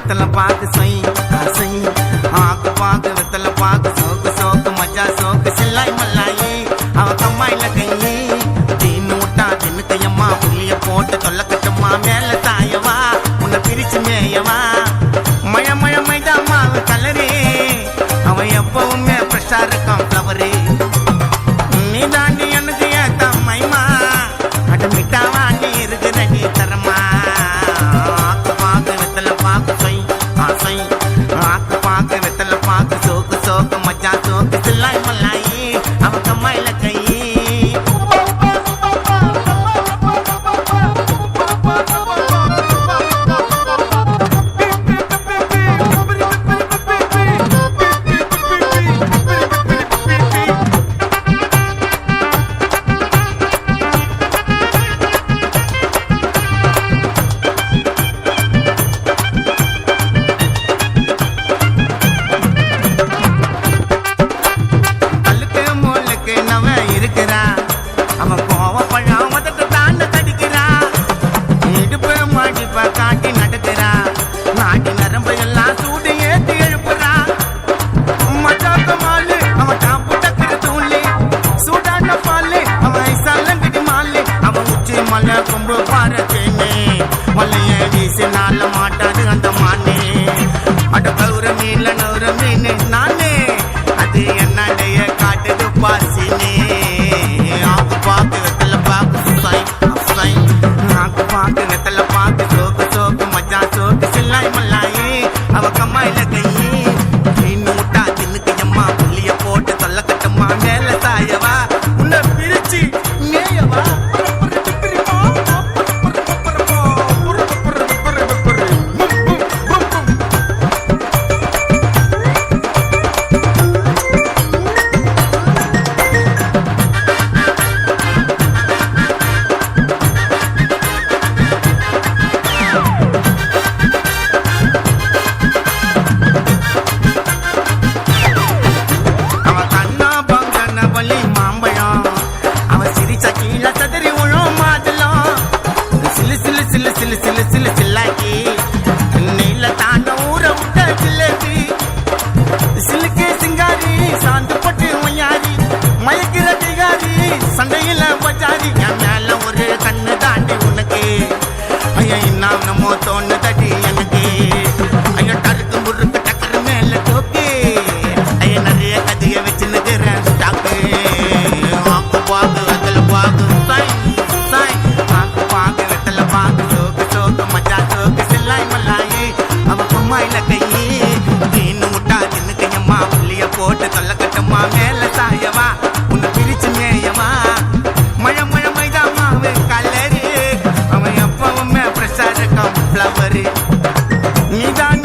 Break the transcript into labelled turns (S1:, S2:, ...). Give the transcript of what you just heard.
S1: வெத்தல பாக்கு சொய் சொய் ஆக்கு பாக்கு வெத்தல பாக்கு சோக்கு சோக்கு மஜா சோக்கு சில்லாய் மல்லாயி அவ கம்மாயில கையி தீன்னு விட்டா தின்னு கையம்மா புள்ளிய போட்டு தொல்ல கட்டம்மா மேல தாயவா உன்னை பிரிச்சு மேயவா மழ மழ மைதாமா அவ கலரே அவன் எப்பவுமே ஃப்ரெஷ்ஷா இருக்கான் ஃப்ளவரே நீ தாண்டி எனக்கு ஏத்த மைமா அட மிட்டாவா நீ இருக்கிற நீ தரமா ஆக்கு பாக்கு வெத்தல பாக்கு சொய் சொய் ஆக்கு பாக்கு வெத்தல பாக்கு சோக்கு சோக்கு மஜா சோக்கு சில்லாய் மல்லாயி அவ கம்மாயில கை அவன் கோவப்பழம் மதத்தை தாண்ட கடிக்கிறா இடுப்பு மாடிப்ப காட்டி நடக்கிறா நாட்டி நரம்பு எல்லாம் சூடு ஏத்தி எழுப்புறா மச்சாத்த மாலு அவன் டாப்பு டக்குற தூளி சூடான பாலு அவன் சல்லங்கடி மாலு அவன் உச்சி மலை கொம்பு பாரத்தேனே மலைய வீசினால மாட்டாது அந்த மானே அட கௌர மீன்ல நௌர மீன் நானே அது என்னடைய காட்டுது பாசினே பாக்கு வெத்தல பாக்கு சொய் சொய் ஆக்கு பாக்கு வெத்தல பாக்கு சோக்கு சோக்கு மஜா சோக்கு சில்லாய் மல்லாயி அவ கம்மாயில கையி இன்னும் முட்டா தின்னுக்கு அம்மா புள்ளிய போட்டு தொல்ல கட்டம்மா மேல தாயவா உன்னை பிரிச்சு மேயவா சண்டையில பஜாரி என் மேல ஒரு கண்ணு தாண்டி உனக்கு ஐயா இன்னும் நம்மோ தோணு தடி எனக்கு ஐயா டருக்கு முறுக்கு டக்கரு மேல டோக்கு ஐயா நிறைய கதைய வச்சு நிக்கிறேன் ஸ்டாக்கு ஆக்கு பாக்கு வெத்தல பாக்கு சாய் சாய் ஆக்கு பாக்கு வெத்தல பாக்கு சோக்கு சோக்கு மஜா சோக்கு சில்லாய் மல்லாயி அவ கம்மாயில கையி தீன்னு முட்டா தின்னு கையம்மா புள்ளிய போட்டு தொல்ல கட்டம்மா மேல சாயவா உன்னை பிரிச்சு மேயவா மழ மழ மைதாமா அவன் கலரு அவன் எப்பவுமே ஃப்ரெஷ்ஷா இருக்கான் ஃப்ளவரு நீதான்